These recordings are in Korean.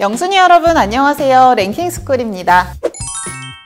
영순이 여러분 안녕하세요. 랭킹스쿨입니다.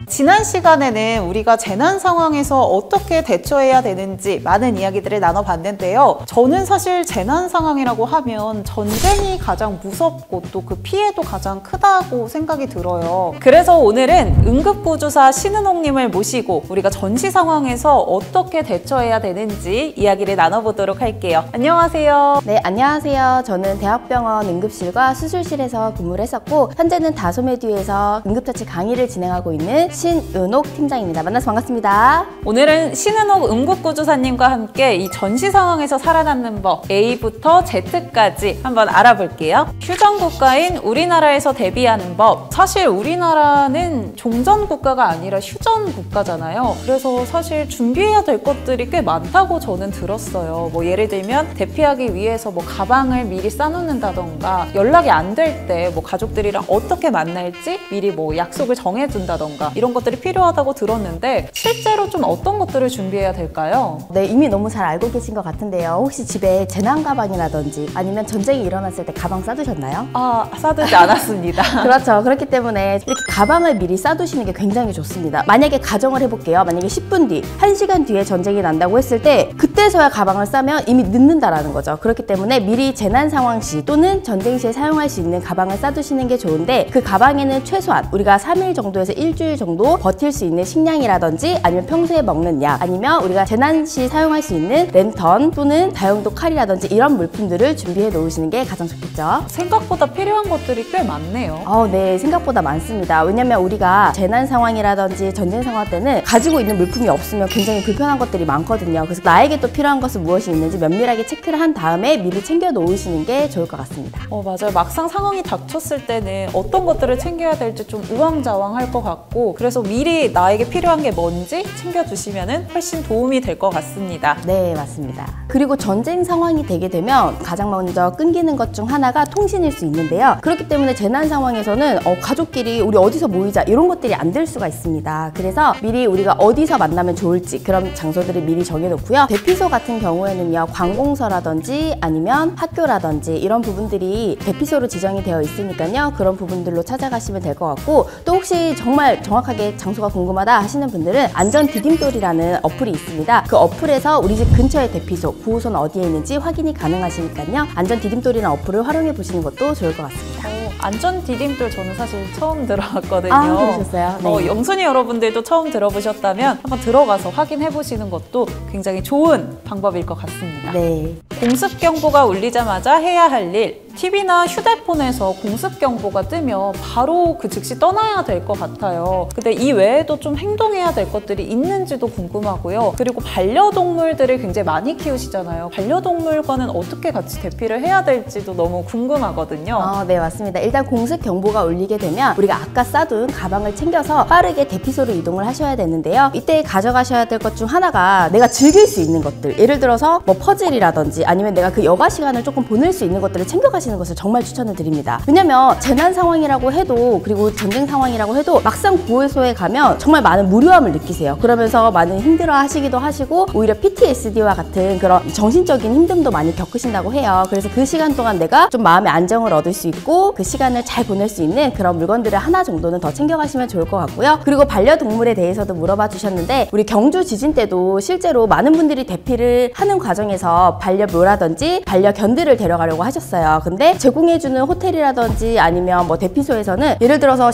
지난 시간에는 우리가 재난 상황에서 어떻게 대처해야 되는지 많은 이야기들을 나눠봤는데요. 저는 사실 재난 상황이라고 하면 전쟁이 가장 무섭고 또 그 피해도 가장 크다고 생각이 들어요. 그래서 오늘은 응급구조사 신은옥님을 모시고 우리가 전시 상황에서 어떻게 대처해야 되는지 이야기를 나눠보도록 할게요. 안녕하세요. 네, 안녕하세요. 저는 대학병원 응급실과 수술실에서 근무를 했었고 현재는 다소메듀에서 응급처치 강의를 진행하고 있는 신은옥 팀장입니다. 만나서 반갑습니다. 오늘은 신은옥 응급구조사님과 함께 이 전시 상황에서 살아남는 법 A부터 Z까지 한번 알아볼게요. 휴전국가인 우리나라에서 대비하는 법. 사실 우리나라는 종전국가가 아니라 휴전국가잖아요. 그래서 사실 준비해야 될 것들이 꽤 많다고 저는 들었어요. 뭐 예를 들면 대피하기 위해서 뭐 가방을 미리 싸놓는다던가 연락이 안 될 때 뭐 가족들이랑 어떻게 만날지 미리 뭐 약속을 정해둔다던가 이런 것들이 필요하다고 들었는데 실제로 좀 어떤 것들을 준비해야 될까요? 네, 이미 너무 잘 알고 계신 것 같은데요. 혹시 집에 재난 가방이라든지 아니면 전쟁이 일어났을 때 가방 싸두셨나요? 싸두지 않았습니다. 그렇죠. 그렇기 때문에 이렇게 가방을 미리 싸두시는 게 굉장히 좋습니다. 만약에 가정을 해볼게요. 만약에 10분 뒤, 1시간 뒤에 전쟁이 난다고 했을 때 그때서야 가방을 싸면 이미 늦는다라는 거죠. 그렇기 때문에 미리 재난 상황 시 또는 전쟁 시에 사용할 수 있는 가방을 싸두시는 게 좋은데 그 가방에는 최소한 우리가 3일 정도에서 일주일 정도 버틸 수 있는 식량이라든지 아니면 평소에 먹는 약 아니면 우리가 재난 시 사용할 수 있는 랜턴 또는 다용도 칼이라든지 이런 물품들을 준비해 놓으시는 게 가장 좋겠죠. 생각보다 필요한 것들이 꽤 많네요. 네, 생각보다 많습니다. 왜냐면 우리가 재난 상황이라든지 전쟁 상황 때는 가지고 있는 물품이 없으면 굉장히 불편한 것들이 많거든요. 그래서 나에게 또 필요한 것은 무엇이 있는지 면밀하게 체크를 한 다음에 미리 챙겨 놓으시는 게 좋을 것 같습니다. 맞아요. 막상 상황이 닥쳤을 때는 어떤 것들을 챙겨야 될지 좀 우왕좌왕할 것 같고 그래서 미리 나에게 필요한 게 뭔지 챙겨두시면 훨씬 도움이 될 것 같습니다. 네, 맞습니다. 그리고 전쟁 상황이 되게 되면 가장 먼저 끊기는 것 중 하나가 통신일 수 있는데요. 그렇기 때문에 재난 상황에서는 가족끼리 우리 어디서 모이자 이런 것들이 안 될 수가 있습니다. 그래서 미리 우리가 어디서 만나면 좋을지 그런 장소들을 미리 정해놓고요. 대피소 같은 경우에는요. 관공서라든지 아니면 학교라든지 이런 부분들이 대피소로 지정이 되어 있으니까요. 그런 부분들로 찾아가시면 될 것 같고 또 혹시 정말 정확하게 장소가 궁금하다 하시는 분들은 안전디딤돌이라는 어플이 있습니다. 그 어플에서 우리 집 근처의 대피소, 구호소는 어디에 있는지 확인이 가능하시니까요. 안전디딤돌이라는 어플을 활용해 보시는 것도 좋을 것 같습니다. 안전디딤돌 저는 사실 처음 들어봤거든요. 들으셨어요? 네. 영순이 여러분들도 처음 들어보셨다면 한번 들어가서 확인해 보시는 것도 굉장히 좋은 방법일 것 같습니다. 네. 공습경보가 울리자마자 해야 할 일. TV나 휴대폰에서 공습경보가 뜨면 바로 그 즉시 떠나야 될 것 같아요. 근데 이 외에도 좀 행동해야 될 것들이 있는지도 궁금하고요. 그리고 반려동물들을 굉장히 많이 키우시잖아요. 반려동물과는 어떻게 같이 대피를 해야 될지도 너무 궁금하거든요. 네, 맞습니다. 일단 공습경보가 울리게 되면 우리가 아까 싸둔 가방을 챙겨서 빠르게 대피소로 이동을 하셔야 되는데요. 이때 가져가셔야 될 것 중 하나가 내가 즐길 수 있는 것들. 예를 들어서 뭐 퍼즐이라든지 아니면 내가 그 여가 시간을 조금 보낼 수 있는 것들을 챙겨가시는 것을 정말 추천을 드립니다. 왜냐면 재난 상황이라고 해도 그리고 전쟁 상황이라고 해도 막상 구호소에 가면 정말 많은 무료함을 느끼세요. 그러면서 많은 힘들어 하시기도 하시고 오히려 PTSD와 같은 그런 정신적인 힘듦도 많이 겪으신다고 해요. 그래서 그 시간 동안 내가 좀 마음의 안정을 얻을 수 있고 그 시간을 잘 보낼 수 있는 그런 물건들을 하나 정도는 더 챙겨가시면 좋을 것 같고요. 그리고 반려동물에 대해서도 물어봐 주셨는데 우리 경주 지진 때도 실제로 많은 분들이 대피를 하는 과정에서 반려묘라든지 반려견들을 데려가려고 하셨어요. 근데 제공해주는 호텔이라든지 아니면 뭐 대피소에서는 예를 들어서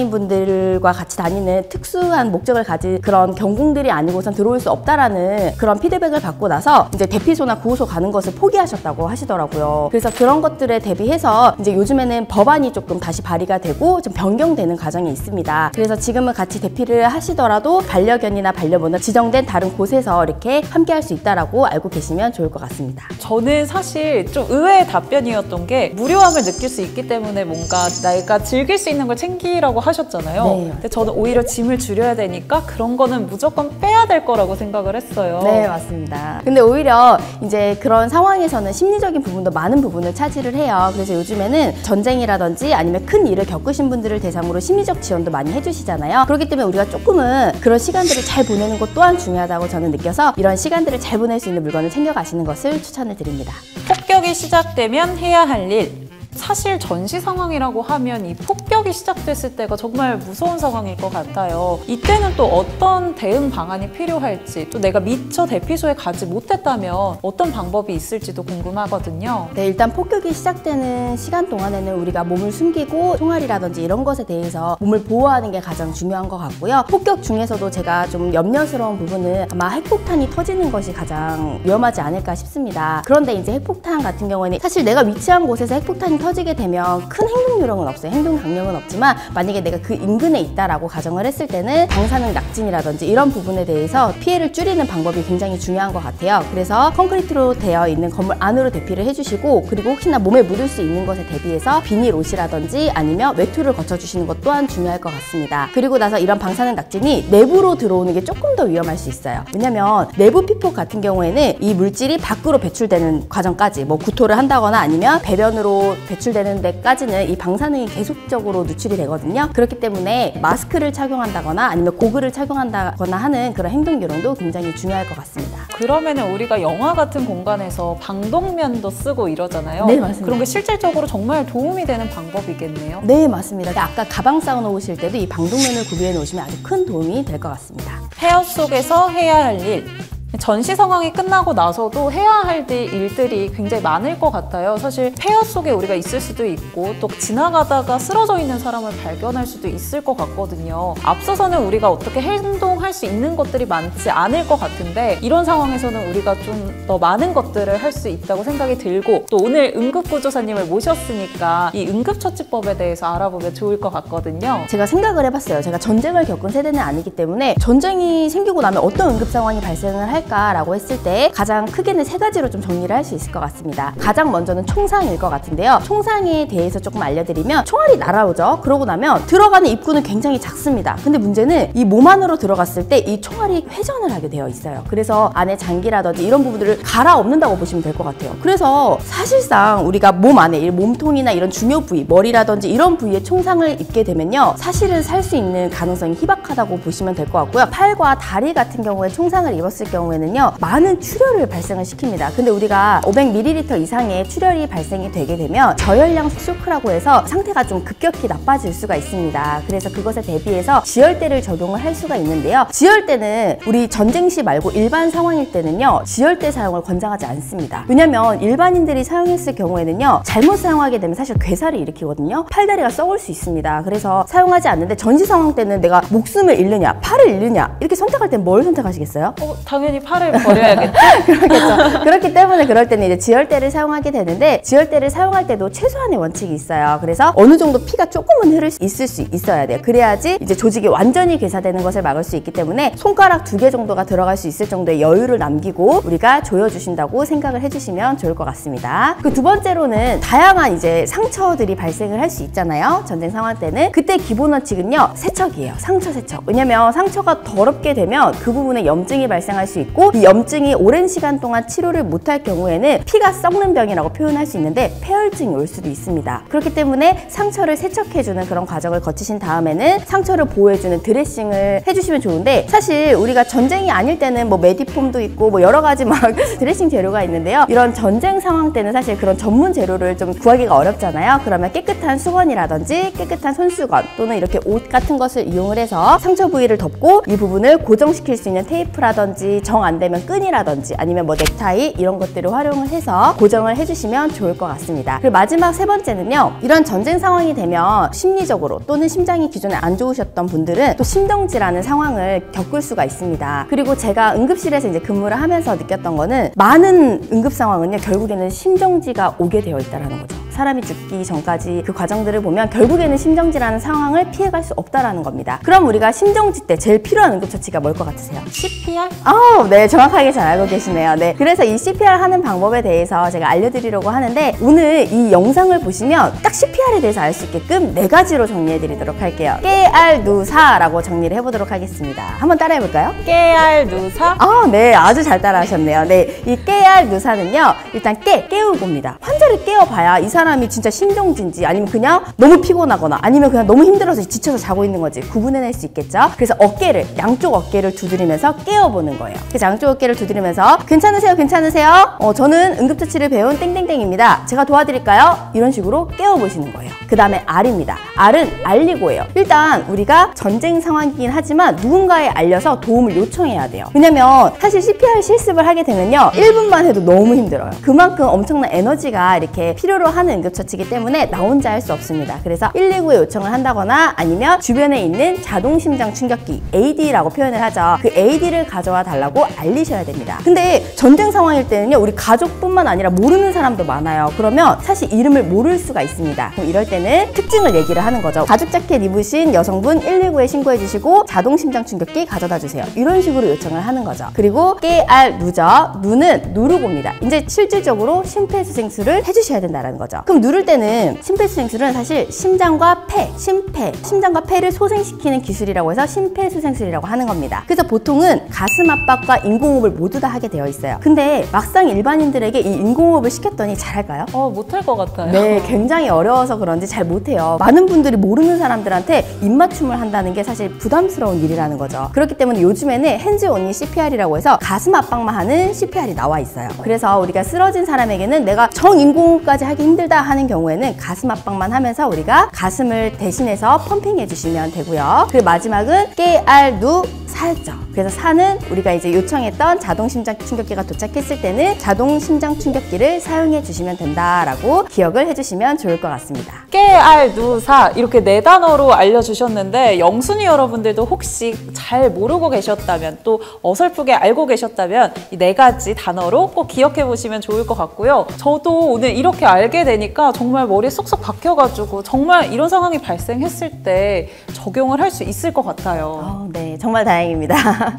시각장애인분들과 같이 다니는 특수한 목적을 가진 그런 경궁들이 아니고선 들어올 수 없다라는 그런 피드백을 받고 나서 이제 대피소나 구호소 가는 것을 포기하셨다고 하시더라고요. 그래서 그런 것들에 대비해서 이제 요즘에는 법안이 조금 다시 발의가 되고 좀 변경되는 과정이 있습니다. 그래서 지금은 같이 대피를 하시더라도 반려견이나 반려묘는 지정된 다른 곳에서 이렇게 함께 할 수 있다라고 알고 계시면 좋을 것 같습니다. 저는 사실 좀 의외의 답변이었던 게 무료함을 느낄 수 있기 때문에 뭔가 내가 즐길 수 있는 걸 챙기라고 하셨잖아요. 네. 근데 저는 오히려 짐을 줄여야 되니까 그런 거는 무조건 빼야 될 거라고 생각을 했어요. 네, 맞습니다. 근데 오히려 이제 그런 상황에서는 심리적인 부분도 많은 부분을 차지를 해요. 그래서 요즘에는 전쟁이라든지 아니면 큰 일을 겪으신 분들을 대상으로 심리적 지원도 많이 해주시잖아요. 그렇기 때문에 우리가 조금은 그런 시간들을 잘 보내는 것 또한 중요하다고 저는 느껴서 이런 시간들을 잘 보낼 수 있는 물건을 챙겨가시는 것을 추천을 드립니다. 폭격이 시작되면 해야 할 일. 사실 전시 상황이라고 하면 이 폭격이 시작됐을 때가 정말 무서운 상황일 것 같아요. 이때는 또 어떤 대응 방안이 필요할지, 또 내가 미처 대피소에 가지 못했다면 어떤 방법이 있을지도 궁금하거든요. 네, 일단 폭격이 시작되는 시간 동안에는 우리가 몸을 숨기고 총알이라든지 이런 것에 대해서 몸을 보호하는 게 가장 중요한 것 같고요. 폭격 중에서도 제가 좀 염려스러운 부분은 아마 핵폭탄이 터지는 것이 가장 위험하지 않을까 싶습니다. 그런데 이제 핵폭탄 같은 경우에는 사실 내가 위치한 곳에서 핵폭탄이 터지게 되면 큰 행동 요령은 없어요. 행동 강령은 없지만 만약에 내가 그 인근에 있다라고 가정을 했을 때는 방사능 낙진이라든지 이런 부분에 대해서 피해를 줄이는 방법이 굉장히 중요한 것 같아요. 그래서 콘크리트로 되어 있는 건물 안으로 대피를 해주시고, 그리고 혹시나 몸에 묻을 수 있는 것에 대비해서 비닐 옷이라든지 아니면 외투를 거쳐주시는 것 또한 중요할 것 같습니다. 그리고 나서 이런 방사능 낙진이 내부로 들어오는 게 조금 더 위험할 수 있어요. 왜냐면 내부 피폭 같은 경우에는 이 물질이 밖으로 배출되는 과정까지 뭐 구토를 한다거나 아니면 배변으로 배출되는 데까지는 이 방사능이 계속적으로 누출이 되거든요. 그렇기 때문에 마스크를 착용한다거나 아니면 고글을 착용한다거나 하는 그런 행동 요령도 굉장히 중요할 것 같습니다. 그러면은 우리가 영화 같은 공간에서 방독면도 쓰고 이러잖아요. 네, 맞습니다. 그런 게 실질적으로 정말 도움이 되는 방법이겠네요. 네, 맞습니다. 아까 가방 싸워 놓으실 때도 이 방독면을 구비해 놓으시면 아주 큰 도움이 될 것 같습니다. 폐허 속에서 해야 할 일. 전시 상황이 끝나고 나서도 해야 할 일들이 굉장히 많을 것 같아요. 사실 폐허 속에 우리가 있을 수도 있고 또 지나가다가 쓰러져 있는 사람을 발견할 수도 있을 것 같거든요. 앞서서는 우리가 어떻게 행동할 수 있는 것들이 많지 않을 것 같은데 이런 상황에서는 우리가 좀 더 많은 것들을 할 수 있다고 생각이 들고, 또 오늘 응급구조사님을 모셨으니까 이 응급처치법에 대해서 알아보면 좋을 것 같거든요. 제가 생각을 해봤어요. 제가 전쟁을 겪은 세대는 아니기 때문에 전쟁이 생기고 나면 어떤 응급 상황이 발생을 할까라고 했을 때 가장 크게는 세 가지로 좀 정리를 할 수 있을 것 같습니다. 가장 먼저는 총상일 것 같은데요. 총상에 대해서 조금 알려드리면, 총알이 날아오죠. 그러고 나면 들어가는 입구는 굉장히 작습니다. 근데 문제는 이 몸 안으로 들어갔을 때 이 총알이 회전을 하게 되어 있어요. 그래서 안에 장기라든지 이런 부분들을 갈아엎는다고 보시면 될 것 같아요. 그래서 사실상 우리가 몸 안에 이 몸통이나 이런 중요 부위, 머리라든지 이런 부위에 총상을 입게 되면요, 사실은 살 수 있는 가능성이 희박하다고 보시면 될 것 같고요. 팔과 다리 같은 경우에 총상을 입었을 경우에는요, 많은 출혈을 발생을 시킵니다. 근데 우리가 500ml 이상의 출혈이 발생이 되게 되면 저혈량 쇼크라고 해서 상태가 좀 급격히 나빠질 수가 있습니다. 그래서 그것에 대비해서 지혈대를 적용을 할 수가 있는데요. 지혈대는 우리 전쟁 시 말고 일반 상황일 때는요, 지혈대 사용을 권장하지 않습니다. 왜냐면 일반인들이 사용했을 경우에는요, 잘못 사용하게 되면 사실 괴사를 일으키거든요. 팔다리가 썩을 수 있습니다. 그래서 사용하지 않는데, 전시 상황 때는 내가 목숨을 잃느냐 팔을 잃느냐 이렇게 선택할 때 뭘 선택하시겠어요? 당연히 팔을 버려야겠죠. 그렇겠죠. 그렇기 때문에 그럴 때는 이제 지혈대를 사용하게 되는데, 지혈대를 사용할 때도 최소한의 원칙이 있어요. 그래서 어느 정도 피가 조금은 흐를 수 있을 수 있어야 돼요. 그래야지 이제 조직이 완전히 괴사되는 것을 막을 수 있기 때문에 손가락 2개 정도가 들어갈 수 있을 정도의 여유를 남기고 우리가 조여주신다고 생각을 해주시면 좋을 것 같습니다. 그 두 번째로는 다양한 이제 상처들이 발생을 할 수 있잖아요. 전쟁 상황 때는. 그때 기본 원칙은요, 세척이에요. 상처 세척. 왜냐면 상처가 더럽게 되면 그 부분에 염증이 발생할 수 있고, 이 염증이 오랜 시간 동안 치료를 못할 경우에는 피가 썩는 병이라고 표현할 수 있는데 폐혈증이 올 수도 있습니다. 그렇기 때문에 상처를 세척해주는 그런 과정을 거치신 다음에는 상처를 보호해주는 드레싱을 해주시면 좋은데, 사실 우리가 전쟁이 아닐 때는 뭐 메디폼도 있고 뭐 여러 가지 막 드레싱 재료가 있는데요. 이런 전쟁 상황 때는 사실 그런 전문 재료를 좀 구하기가 어렵잖아요. 그러면 깨끗한 수건이라든지 깨끗한 손수건 또는 이렇게 옷 같은 것을 이용을 해서 상처 부위를 덮고 이 부분을 고정시킬 수 있는 테이프라든지, 정 안 되면 끈이라든지 아니면 뭐 넥타이 이런 것들을 활용을 해서 고정을 해주시면 좋을 것 같습니다. 그리고 마지막 세 번째는요, 이런 전쟁 상황이 되면 심리적으로 또는 심장이 기존에 안 좋으셨던 분들은 또 심정지라는 상황을 겪을 수가 있습니다. 그리고 제가 응급실에서 이제 근무를 하면서 느꼈던 거는, 많은 응급 상황은요, 결국에는 심정지가 오게 되어 있다는 거죠. 사람이 죽기 전까지 그 과정들을 보면 결국에는 심정지라는 상황을 피해갈 수 없다는 겁니다. 그럼 우리가 심정지 때 제일 필요한 응급처치가 뭘 것 같으세요? CPR? 네, 정확하게 잘 알고 계시네요. 네, 그래서 이 CPR 하는 방법에 대해서 제가 알려드리려고 하는데, 오늘 이 영상을 보시면 딱 CPR에 대해서 알 수 있게끔 4가지로 정리해드리도록 할게요. 깨알누사라고 정리를 해보도록 하겠습니다. 한번 따라해볼까요? 깨알누사? 네, 아주 잘 따라하셨네요. 네, 이 깨알누사는요, 일단 깨우고입니다. 환자를 깨워봐야 이 사람 사람이 진짜 신경진지 아니면 그냥 너무 피곤하거나 아니면 그냥 너무 힘들어서 지쳐서 자고 있는 건지 구분해낼 수 있겠죠. 그래서 양쪽 어깨를 두드리면서 깨워보는 거예요. 그래서 양쪽 어깨를 두드리면서 괜찮으세요? 괜찮으세요? 저는 응급처치를 배운 땡땡땡입니다. 제가 도와드릴까요? 이런 식으로 깨워보시는 거예요. 그 다음에 R입니다. R은 알리고예요. 일단 우리가 전쟁 상황이긴 하지만 누군가에 알려서 도움을 요청해야 돼요. 왜냐면 사실 CPR 실습을 하게 되면요 1분만 해도 너무 힘들어요. 그만큼 엄청난 에너지가 이렇게 필요로 하는 응급처치이기 때문에 나 혼자 할 수 없습니다. 그래서 119에 요청을 한다거나 아니면 주변에 있는 자동심장 충격기 AED라고 표현을 하죠. 그 AED를 가져와 달라고 알리셔야 됩니다. 근데 전쟁 상황일 때는요 우리 가족뿐만 아니라 모르는 사람도 많아요. 그러면 사실 이름을 모를 수가 있습니다. 그럼 이럴 때는 특징을 얘기를 하는 거죠. 가죽 자켓 입으신 여성분 119에 신고해 주시고 자동심장 충격기 가져다 주세요. 이런 식으로 요청을 하는 거죠. 그리고 깨알 누죠. 누는 누르고입니다. 이제 실질적으로 심폐소생술을 해주셔야 된다는 거죠. 그럼 누를 때는 심폐소생술은 사실 심장과 심장과 폐를 소생시키는 기술이라고 해서 심폐소생술이라고 하는 겁니다. 그래서 보통은 가슴 압박과 인공호흡을 모두 다 하게 되어 있어요. 근데 막상 일반인들에게 이 인공호흡을 시켰더니 잘할까요? 못할 것 같아요. 네, 굉장히 어려워서 그런지 잘 못해요. 많은 분들이 모르는 사람들한테 입맞춤을 한다는 게 사실 부담스러운 일이라는 거죠. 그렇기 때문에 요즘에는 핸즈 온리 CPR이라고 해서 가슴 압박만 하는 CPR이 나와 있어요. 그래서 우리가 쓰러진 사람에게는 내가 정인공호흡까지 하기 힘들다 하는 경우에는 가슴 압박만 하면서 우리가 가슴을 대신해서 펌핑해 주시면 되고요. 그리고 마지막은 깨알 누 살죠. 그래서 사는 우리가 이제 요청했던 자동심장 충격기가 도착했을 때는 자동심장 충격기를 사용해 주시면 된다라고 기억을 해주시면 좋을 것 같습니다. 깨알 누사 이렇게 4단어로 알려주셨는데 영순이 여러분들도 혹시 잘 모르고 계셨다면 또 어설프게 알고 계셨다면 이 4가지 단어로 꼭 기억해 보시면 좋을 것 같고요. 저도 오늘 이렇게 알게 되니까 정말 머리에 쏙쏙 박혀가지고 정말 이런 상황이 발생했을 때 적용을 할 수 있을 것 같아요. 네, 정말 다행입니다.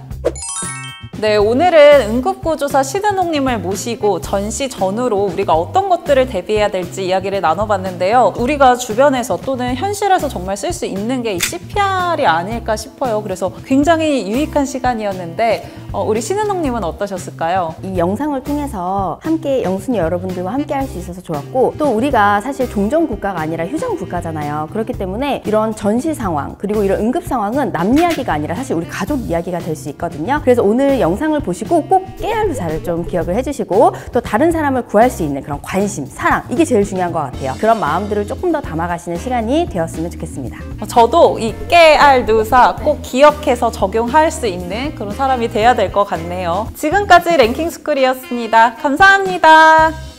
네, 오늘은 응급구조사 신은옥님을 모시고 전시 전후로 우리가 어떤 것들을 대비해야 될지 이야기를 나눠봤는데요. 우리가 주변에서 또는 현실에서 정말 쓸 수 있는 게 이 CPR이 아닐까 싶어요. 그래서 굉장히 유익한 시간이었는데 우리 신은옥님은 어떠셨을까요? 이 영상을 통해서 함께 영순이 여러분들과 함께 할 수 있어서 좋았고 또 우리가 사실 종전 국가가 아니라 휴전 국가잖아요. 그렇기 때문에 이런 전시 상황 그리고 이런 응급 상황은 남 이야기가 아니라 사실 우리 가족 이야기가 될 수 있거든요. 그래서 오늘 영상을 보시고 꼭 깨알로 잘 좀 기억을 해주시고 또 다른 사람을 구할 수 있는 그런 관심, 사랑 이게 제일 중요한 것 같아요. 그런 마음들을 조금 더 담아가시는 시간이 되었으면 좋겠습니다. 저도 이 깨알 누사 꼭 기억해서 적용할 수 있는 그런 사람이 돼야 될 것 같네요. 지금까지 랭킹스쿨이었습니다. 감사합니다.